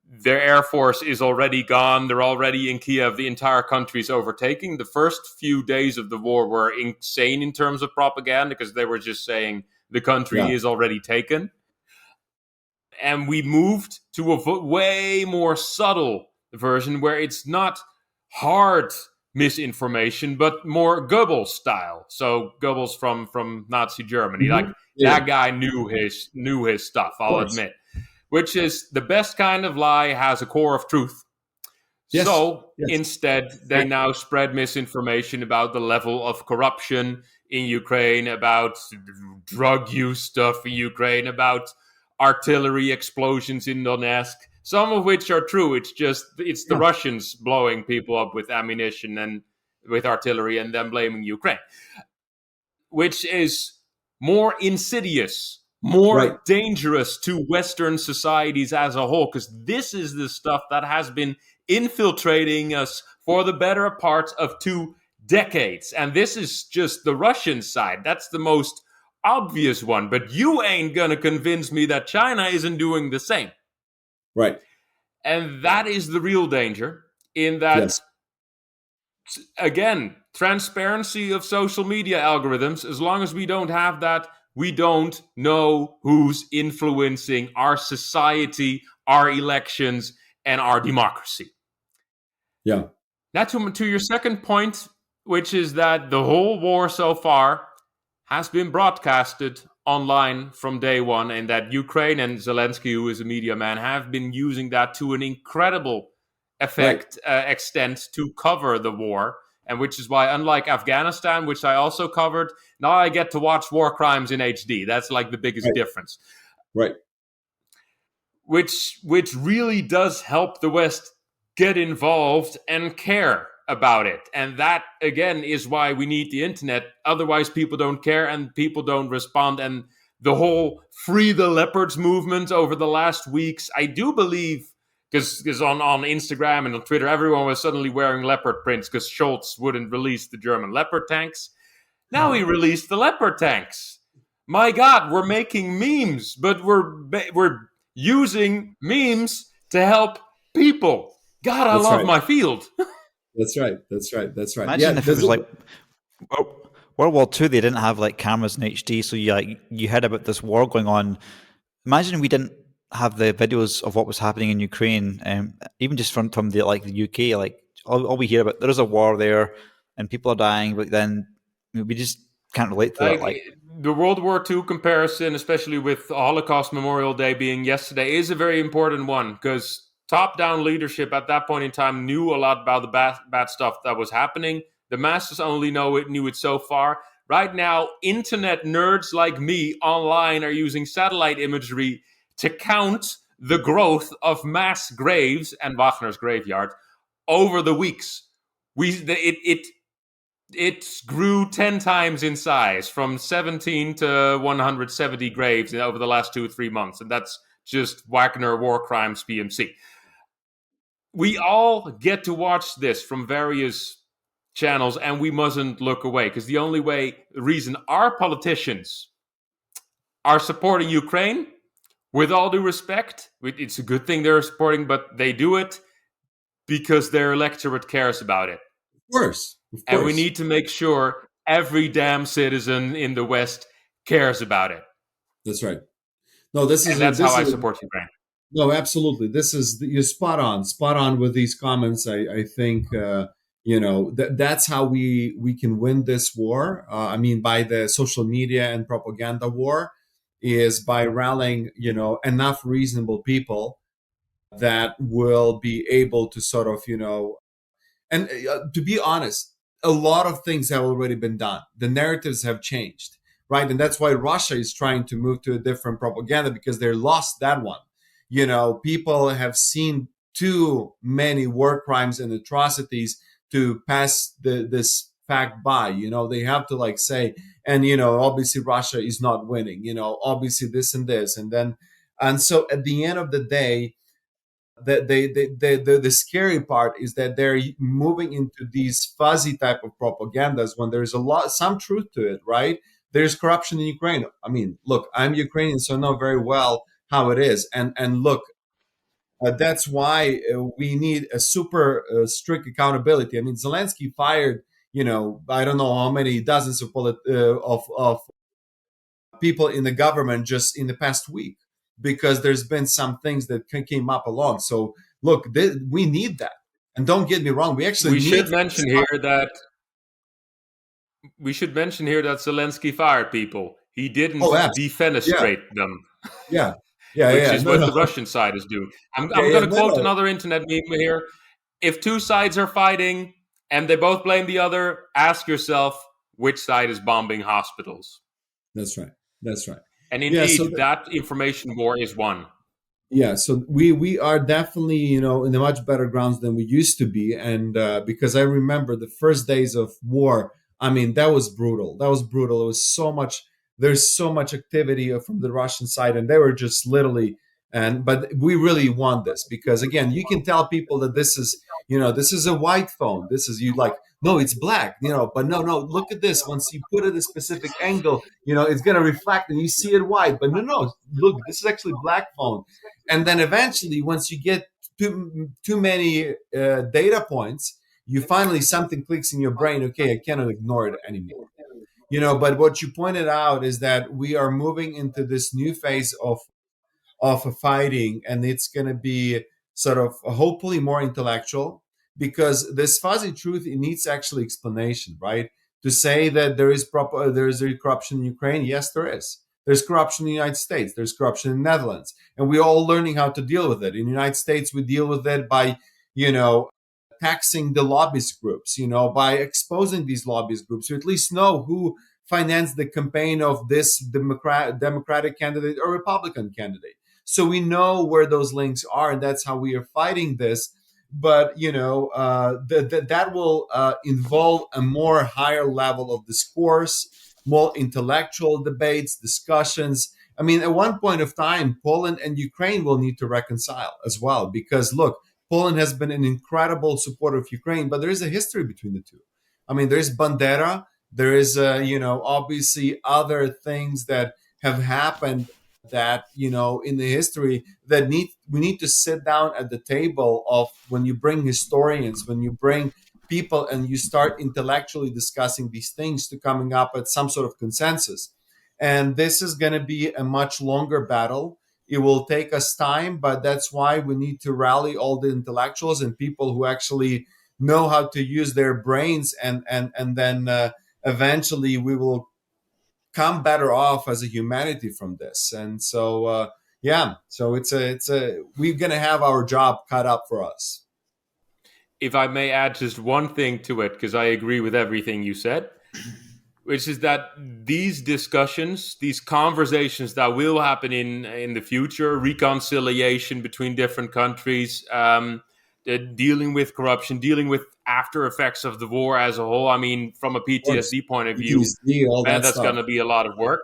their air force is already gone. They're already in Kiev. The entire country is overtaking. The first few days of the war were insane in terms of propaganda because they were just saying the country is already taken. And we moved to a way more subtle version where it's not hard misinformation, but more Goebbels style. So Goebbels from Nazi Germany, that guy knew his stuff. I'll admit, which is the best kind of lie has a core of truth. Yes. So instead, they now spread misinformation about the level of corruption in Ukraine, about drug use stuff in Ukraine, about artillery explosions in Donetsk, some of which are true. It's the Russians blowing people up with ammunition and with artillery and then blaming Ukraine, which is more insidious, more dangerous to Western societies as a whole, because this is the stuff that has been infiltrating us for the better part of 2 decades. And this is just the Russian side. That's the most obvious one. But you ain't going to convince me that China isn't doing the same. Right. And that is the real danger in that, again, transparency of social media algorithms. As long as we don't have that, we don't know who's influencing our society, our elections, and our democracy. Yeah. Now to your second point, which is that the whole war so far has been broadcasted online from day one, and that Ukraine and Zelenskyy, who is a media man, have been using that to an incredible extent to cover the war. And which is why, unlike Afghanistan, which I also covered, now I get to watch war crimes in HD. That's like the biggest difference. Right. Which really does help the West get involved and care about it. And that, again, is why we need the internet. Otherwise, people don't care and people don't respond. And the whole Free the Leopards movement over the last weeks, I do believe, because on Instagram and on Twitter, everyone was suddenly wearing leopard prints because Scholz wouldn't release the German leopard tanks. Now he released the leopard tanks. My God, we're making memes, but we're using memes to help people. God, I love my field. That's right. Imagine if it was like World War II, they didn't have like cameras in HD, so you heard about this war going on. Imagine we didn't have the videos of what was happening in Ukraine, even just from the UK. Like all we hear about, there is a war there, and people are dying, but then we just can't relate to that. Like the World War II comparison, especially with Holocaust Memorial Day being yesterday, is a very important one because top-down leadership at that point in time knew a lot about the bad stuff that was happening. The masses only knew it so far. Right now, internet nerds like me online are using satellite imagery to count the growth of mass graves and Wagner's graveyard over the weeks. It grew 10 times in size, from 17 to 170 graves over the last 2 or 3 months. And that's just Wagner War Crimes PMC. We all get to watch this from various channels, and we mustn't look away, because the reason our politicians are supporting Ukraine, with all due respect, it's a good thing they're supporting, but they do it because their electorate cares about it. Of course. And we need to make sure every damn citizen in the West cares about it. That's right. No, that's how I support Ukraine. No, absolutely. You're spot on with these comments. I think that's how we can win this war. By the social media and propaganda war. is by rallying, enough reasonable people that will be able to sort of, and to be honest, a lot of things have already been done. The narratives have changed, right? And that's why Russia is trying to move to a different propaganda, because they lost that one. People have seen too many war crimes and atrocities to pass this fact by. They have to say, and obviously Russia is not winning. Obviously this and this, and so at the end of the day, the scary part is that they're moving into these fuzzy type of propagandas when there's some truth to it, right? There's corruption in Ukraine. I mean, look, I'm Ukrainian, so I know very well how it is. And look, that's why we need a super strict accountability. I mean, Zelenskyy fired, I don't know how many dozens of people in the government just in the past week, because there's been some things that came up along. So look, we need that. And don't get me wrong, we should mention here that Zelenskyy fired people. He didn't defenestrate them. Yeah. Which is what the Russian side is doing. I'm going to quote another internet meme here. If two sides are fighting and they both blame the other, ask yourself which side is bombing hospitals. That's right. And indeed, that information war is won. Yeah, so we are definitely, in a much better grounds than we used to be. And because I remember the first days of war, I mean, that was brutal. It was there's so much activity from the Russian side, and they were just literally, but we really want this, because again, you can tell people that this is a white phone. This is no, it's black, but no, look at this. Once you put it at a specific angle, it's going to reflect and you see it white, but no, look, this is actually black phone. And then eventually, once you get too many data points, you finally, something clicks in your brain. Okay, I cannot ignore it anymore. But what you pointed out is that we are moving into this new phase of a fighting, and it's going to be sort of hopefully more intellectual, because this fuzzy truth, it needs actually explanation, right? To say that there is corruption in Ukraine, yes, there is. There's corruption in the United States. There's corruption in the Netherlands, and we're all learning how to deal with it. In the United States, we deal with it by, taxing the lobbyist groups, by exposing these lobbyist groups. You at least know who financed the campaign of this Democratic candidate or Republican candidate. So we know where those links are, and that's how we are fighting this. But, that will involve a more higher level of discourse, more intellectual debates, discussions. I mean, at one point of time, Poland and Ukraine will need to reconcile as well, because look, Poland has been an incredible supporter of Ukraine, but there is a history between the two. I mean, there's Bandera, there is, obviously other things that have happened that, in the history that we need to sit down at the table of, when you bring historians, when you bring people and you start intellectually discussing these things, to coming up at some sort of consensus. And this is going to be a much longer battle. It will take us time, but that's why we need to rally all the intellectuals and people who actually know how to use their brains, and then eventually we will come better off as a humanity from this. And so so we're going to have our job cut up for us. If I may add just one thing to it, because I agree with everything you said, which is that these discussions, these conversations that will happen in the future, reconciliation between different countries, dealing with corruption, dealing with after effects of the war as a whole. I mean, from a PTSD point of view, that's going to be a lot of work.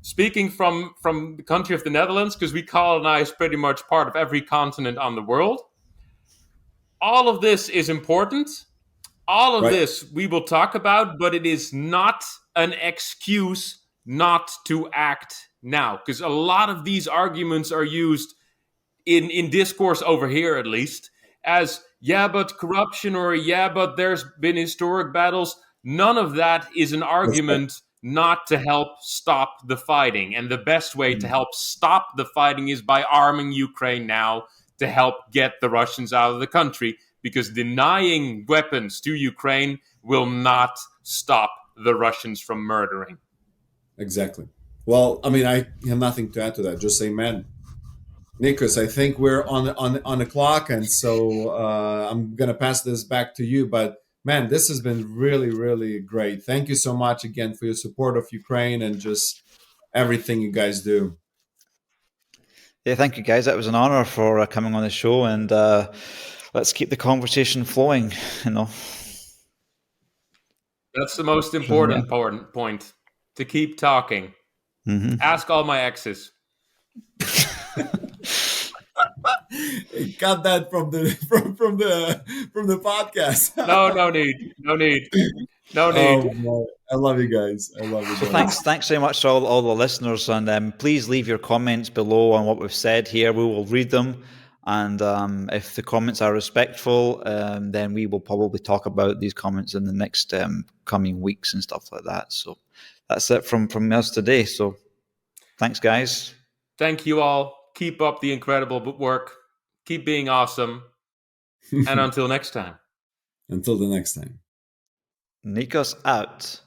Speaking from the country of the Netherlands, because we colonize pretty much part of every continent on the world, all of this is important. All of this we will talk about, but it is not an excuse not to act now, because a lot of these arguments are used in discourse over here, at least, as but corruption, or but there's been historic battles. None of that is an argument not to help stop the fighting. And the best way to help stop the fighting is by arming Ukraine now to help get the Russians out of the country, because denying weapons to Ukraine will not stop the Russians from murdering. Exactly. Well, I mean, I have nothing to add to that. Just say, man, Nikos, I think we're on the clock, and so I'm gonna pass this back to you. But man, this has been really, really great. Thank you so much again for your support of Ukraine and just everything you guys do. Yeah, thank you guys. That was an honor for coming on the show, and let's keep the conversation flowing. That's the most important point, to keep talking. Mm-hmm. Ask all my exes. Got that from the podcast. No need. Oh, I love you guys. I love you. So thanks very much to all the listeners, and please leave your comments below on what we've said here. We will read them, and if the comments are respectful, then we will probably talk about these comments in the next coming weeks and stuff like that. So that's it from us today. So thanks, guys. Thank you all. Keep up the incredible work. Keep being awesome. And until next time. Until the next time. Nikos out.